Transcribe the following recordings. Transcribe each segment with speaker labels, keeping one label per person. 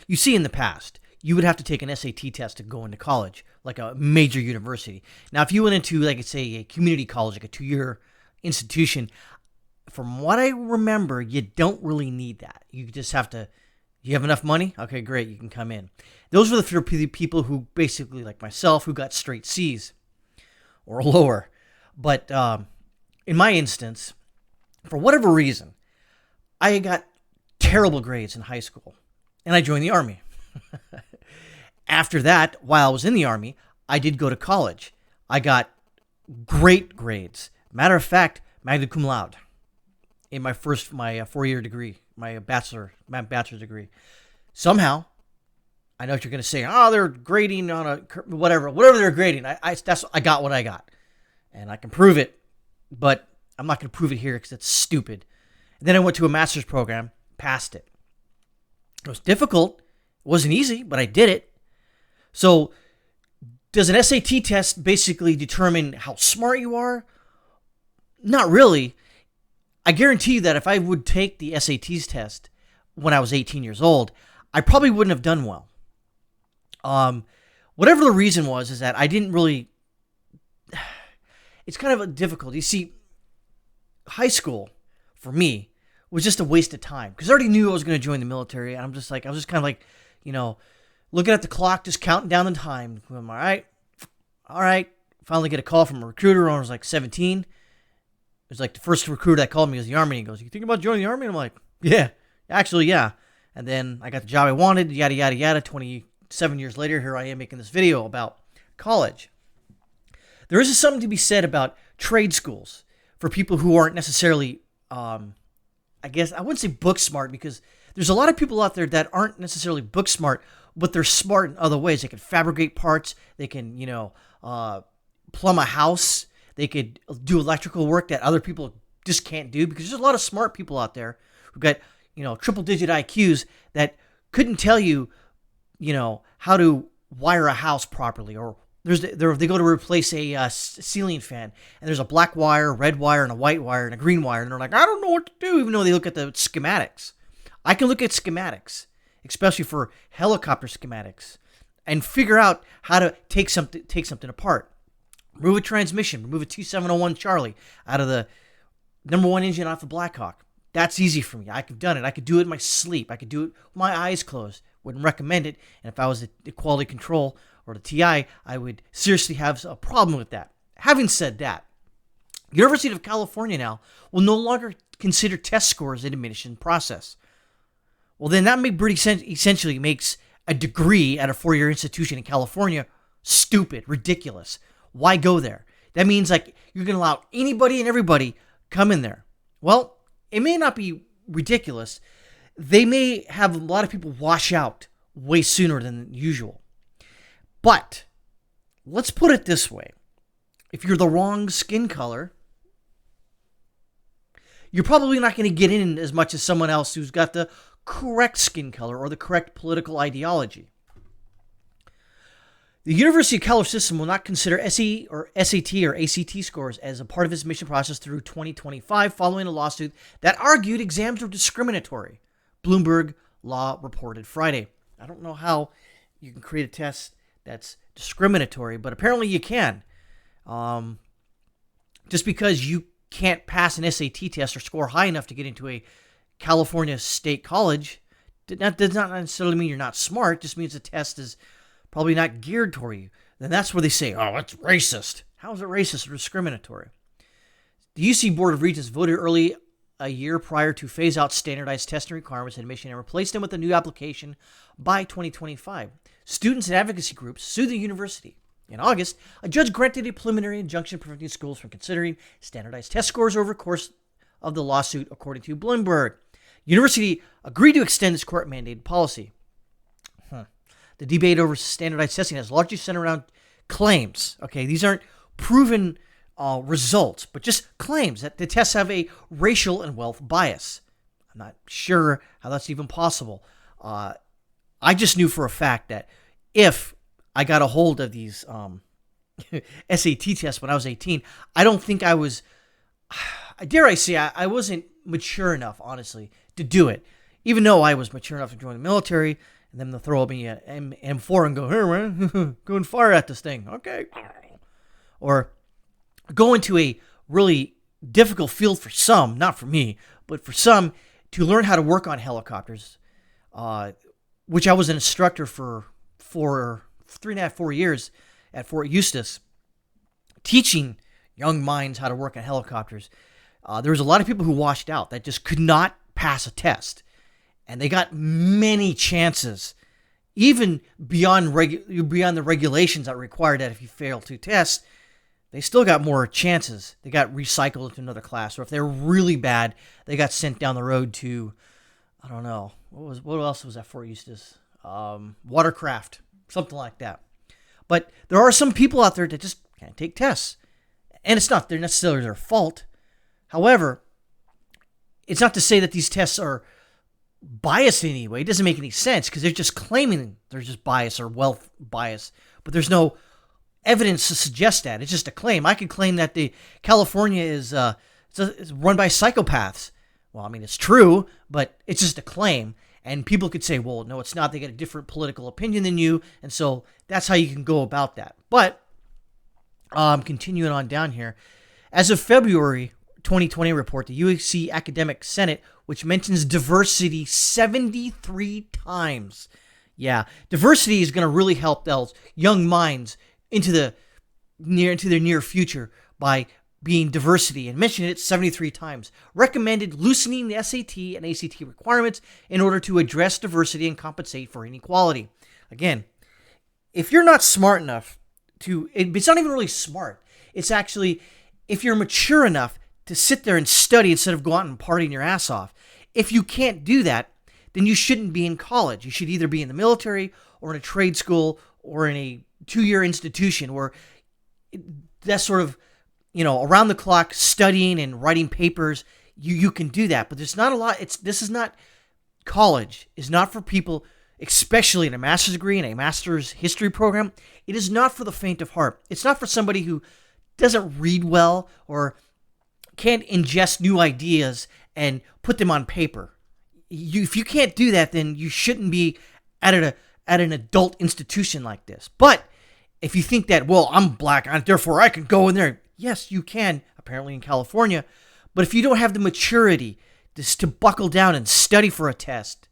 Speaker 1: You see, in the past, you would have to take an SAT test to go into college, like a major university. Now, if you went into, like, say, a community college, like a 2-year institution, from what I remember, you don't really need that. You just have to, you have enough money? Okay, great, you can come in. Those were the people who basically, like myself, who got straight C's or lower. But in my instance, for whatever reason, I got terrible grades in high school, and I joined the Army. After that, while I was in the Army, I did go to college. I got great grades. Matter of fact, magna cum laude in my 4-year degree, my bachelor's degree. Somehow, I know what you're going to say. Oh, they're grading on a whatever they're grading. I got what I got, and I can prove it, but I'm not going to prove it here because it's stupid. And then I went to a master's program, passed it. It was difficult. It wasn't easy, but I did it. So, does an SAT test basically determine how smart you are? Not really. I guarantee you that if I would take the SATs test when I was 18 years old, I probably wouldn't have done well. Whatever the reason was, is that I didn't really. It's kind of difficult. You see, high school for me was just a waste of time because I already knew I was going to join the military, and I was just kind of like, looking at the clock, just counting down the time. I'm all right. Finally get a call from a recruiter when I was like 17. It was like the first recruiter that called me was the Army. He goes, "You think about joining the Army?" And I'm like, "Yeah, actually, yeah." And then I got the job I wanted, yada, yada, yada. 27 years later, here I am making this video about college. There is something to be said about trade schools for people who aren't necessarily, I guess, I wouldn't say book smart, because there's a lot of people out there that aren't necessarily book smart, but they're smart in other ways. They can fabricate parts. They can, plumb a house. They could do electrical work that other people just can't do, because there's a lot of smart people out there who got, triple-digit IQs that couldn't tell you, how to wire a house properly. Or they go to replace a ceiling fan, and there's a black wire, red wire, and a white wire, and a green wire, and they're like, I don't know what to do, even though they look at the schematics. I can look at schematics, especially for helicopter schematics, and figure out how to take something apart. Remove a transmission, remove a T701 Charlie out of the number 1 engine off the Blackhawk. That's easy for me. I've done it. I could do it in my sleep. I could do it with my eyes closed. Wouldn't recommend it. And if I was the quality control or the TI, I would seriously have a problem with that. Having said that, University of California now will no longer consider test scores an admission process. Well, then that essentially makes a degree at a 4-year institution in California stupid, ridiculous. Why go there? That means like you're going to allow anybody and everybody come in there. Well, it may not be ridiculous. They may have a lot of people wash out way sooner than usual. But let's put it this way. If you're the wrong skin color, you're probably not going to get in as much as someone else who's got the correct skin color or the correct political ideology. The University of Color system will not consider SE or SAT or ACT scores as a part of its admission process through 2025, following a lawsuit that argued exams were discriminatory. Bloomberg Law reported Friday. I don't know how you can create a test that's discriminatory, but apparently you can. Just because you can't pass an SAT test or score high enough to get into a California state college, that does not necessarily mean you're not smart. It just means the test is probably not geared toward you. Then that's where they say, oh, that's racist. How is it racist or discriminatory? The UC Board of Regents voted early a year prior to phase out standardized testing requirements and admission and replace them with a new application by 2025. Students and advocacy groups sued the university. In August, a judge granted a preliminary injunction preventing schools from considering standardized test scores over the course of the lawsuit, according to Bloomberg. University agreed to extend its court-mandated policy. The debate over standardized testing has largely centered around claims. Okay, these aren't proven results, but just claims that the tests have a racial and wealth bias. I'm not sure how that's even possible. I just knew for a fact that if I got a hold of these SAT tests when I was 18, I don't think I was, dare I say, I wasn't mature enough, honestly, to do it. Even though I was mature enough to join the military And then they'll throw me an M4 and go, here, man, go and fire at this thing. Okay. Or go into a really difficult field for some, not for me, but for some, to learn how to work on helicopters, which I was an instructor for 3.5, 4 years at Fort Eustis, teaching young minds how to work on helicopters. There was a lot of people who washed out that just could not pass a test. And they got many chances, even beyond the regulations that required that if you fail 2 tests, they still got more chances. They got recycled into another class. Or if they were really bad, they got sent down the road to, I don't know, what else was at Fort Eustis? Watercraft, something like that. But there are some people out there that just can't take tests. And it's not necessarily their fault. However, it's not to say that these tests are biased in any way. It doesn't make any sense because they're just claiming there's just bias or wealth bias, but there's no evidence to suggest that. It's just a claim. I could claim that the California is run by psychopaths. Well, I mean, it's true, but it's just a claim. And people could say, well, no, it's not. They get a different political opinion than you. And so that's how you can go about that. But continuing on down here, as of February 2020 report, the UC Academic Senate, which mentions diversity 73 times. Yeah, diversity is going to really help those young minds into their near future by being diversity, and mentioned it 73 times. Recommended loosening the SAT and ACT requirements in order to address diversity and compensate for inequality. Again, if you're not smart enough it's not even really smart. It's actually, if you're mature enough to sit there and study instead of go out and partying your ass off. If you can't do that, then you shouldn't be in college. You should either be in the military or in a trade school or in a 2-year institution where that's sort of, around the clock studying and writing papers. You can do that, but there's not a lot. This is not college. Is not for people, especially in a master's degree and a master's history program. It is not for the faint of heart. It's not for somebody who doesn't read well or can't ingest new ideas and put them on paper. If you can't do that, then you shouldn't be at an adult institution like this. But if you think that, well, I'm black, therefore I can go in there. Yes, you can, apparently in California. But if you don't have the maturity to buckle down and study for a test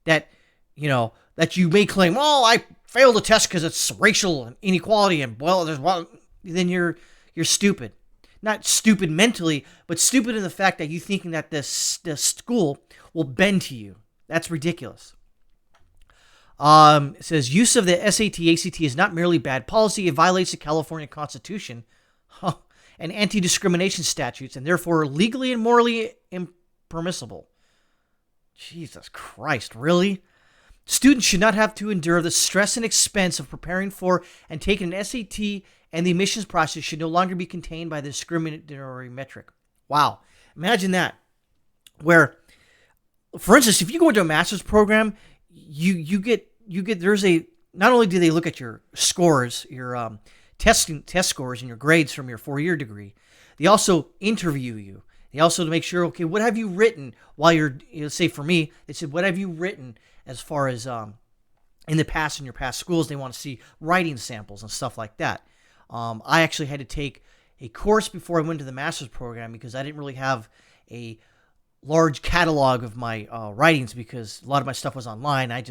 Speaker 1: that you may claim, oh, I failed a test because it's racial inequality and, then you're stupid. Not stupid mentally, but stupid in the fact that you thinking that this school will bend to you. That's ridiculous. It says, use of the SAT, ACT is not merely bad policy. It violates the California Constitution and anti-discrimination statutes, and therefore legally and morally impermissible. Jesus Christ, really? Students should not have to endure the stress and expense of preparing for and taking an SAT, and the admissions process should no longer be contained by the discriminatory metric. Wow. Imagine that. Where, for instance, if you go into a master's program, you get not only do they look at your scores, your test scores and your grades from your 4-year degree, they also interview you. They also to make sure, okay, what have you written while say for me, they said, what have you written as far as in the past, in your past schools? They want to see writing samples and stuff like that. I actually had to take a course before I went to the master's program because I didn't really have a large catalog of my writings because a lot of my stuff was online. I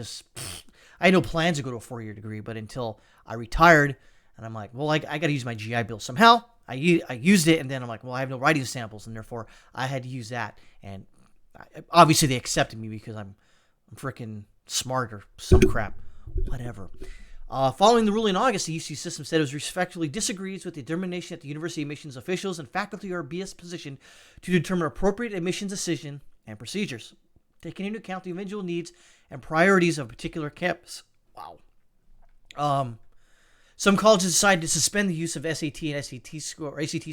Speaker 1: had no plans to go to a 4-year degree, but until I retired, and I'm like, well, I got to use my GI Bill somehow. I used it, and then I'm like, well, I have no writing samples, and therefore I had to use that. And obviously they accepted me because I'm freaking smart or some crap, whatever. Following the ruling in August, the UC system said it was respectfully disagrees with the determination that the university admissions officials and faculty are best positioned to determine appropriate admissions decision and procedures, taking into account the individual needs and priorities of a particular campus. Wow. Some colleges decided to suspend the use of SAT and ACT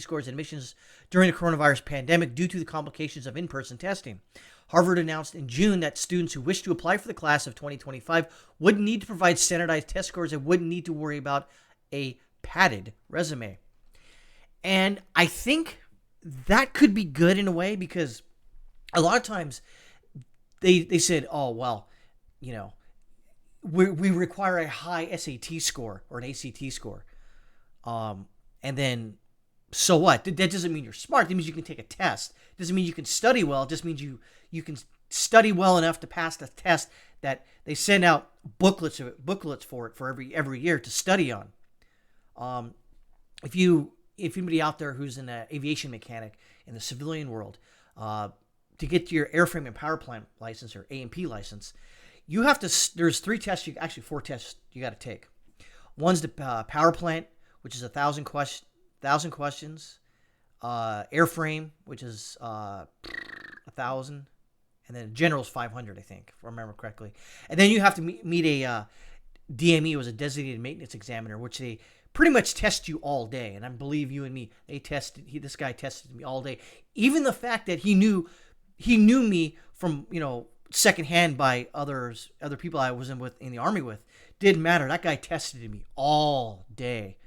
Speaker 1: scores and admissions during the coronavirus pandemic due to the complications of in-person testing. Harvard announced in June that students who wish to apply for the class of 2025 wouldn't need to provide standardized test scores and wouldn't need to worry about a padded resume. And I think that could be good in a way because a lot of times they said, oh, well, we require a high SAT score or an ACT score. And then, so what? That doesn't mean you're smart. That means you can take a test. It doesn't mean you can study well. It just means you can study well enough to pass the test that they send out booklets for it for every year to study on. If anybody out there who's an aviation mechanic in the civilian world, to get your airframe and power plant license or A&P license, you have to. There's 3 tests. Actually 4 tests you got to take. One's the power plant, which is 1,000 questions. Airframe, which is 1,000, and then general's 500, I think, if I remember correctly. And then you have to meet a DME, was a designated maintenance examiner, which they pretty much test you all day. And I believe you and me, this guy tested me all day. Even the fact that he knew me from, secondhand by other people I was in the Army with, didn't matter. That guy tested me all day.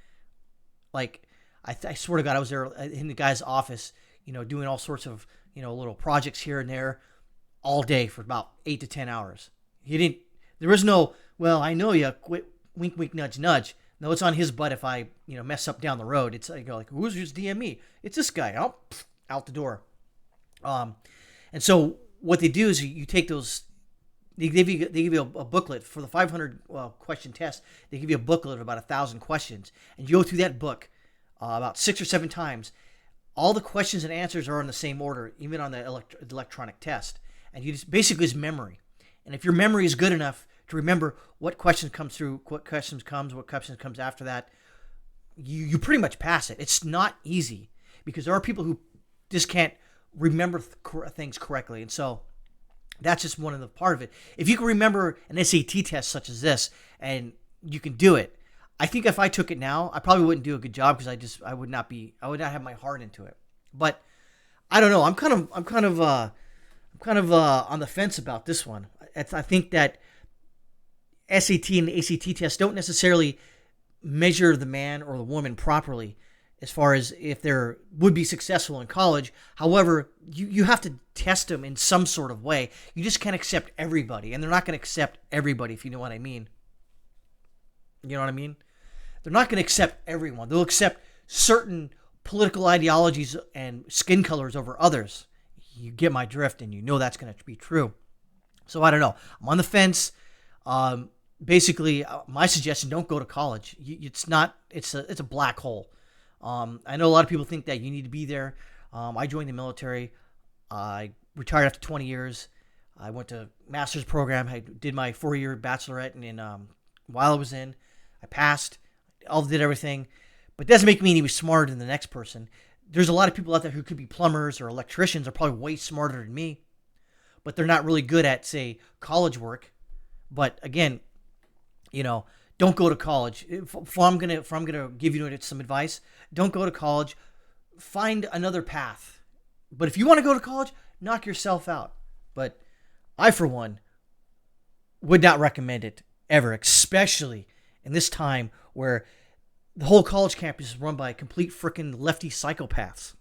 Speaker 1: Like, I swear to God, I was there in the guy's office, doing all sorts of, little projects here and there all day for about 8 to 10 hours. There was no, well, I know you, quit, wink, wink, nudge, nudge. No, it's on his butt if I, mess up down the road. It's like, who's DME? It's this guy. Oh, out the door. And so what they do is you take those, they give you a booklet for the 500 question test. They give you a booklet of about 1,000 questions, and you go through that book about 6 or 7 times. All the questions and answers are in the same order, even on the electronic test. And you just basically is memory. And if your memory is good enough to remember what questions comes through, what questions comes after that, you pretty much pass it. It's not easy because there are people who just can't remember things correctly. And so that's just one of the part of it. If you can remember an SAT test such as this and you can do it, I think if I took it now, I probably wouldn't do a good job because I would not have my heart into it. But I don't know. I'm kind of on the fence about this one. I think that SAT and ACT tests don't necessarily measure the man or the woman properly as far as if they would be successful in college. However, you have to test them in some sort of way. You just can't accept everybody, and they're not going to accept everybody, if you know what I mean. You know what I mean? They're not going to accept everyone. They'll accept certain political ideologies and skin colors over others. You get my drift, and you know that's going to be true. So I don't know. I'm on the fence. Basically, my suggestion: don't go to college. It's a black hole. I know a lot of people think that you need to be there. I joined the military. I retired after 20 years. I went to master's program. I did my 4-year bachelorette, and while I was in, I passed. I did everything, but it doesn't make me any smarter than the next person. There's a lot of people out there who could be plumbers or electricians are probably way smarter than me, but they're not really good at, say, college work. But again, don't go to college. If I'm gonna give you some advice, don't go to college. Find another path. But if you want to go to college, knock yourself out. But I, for one, would not recommend it ever, especially in this time where the whole college campus is run by complete freaking lefty psychopaths.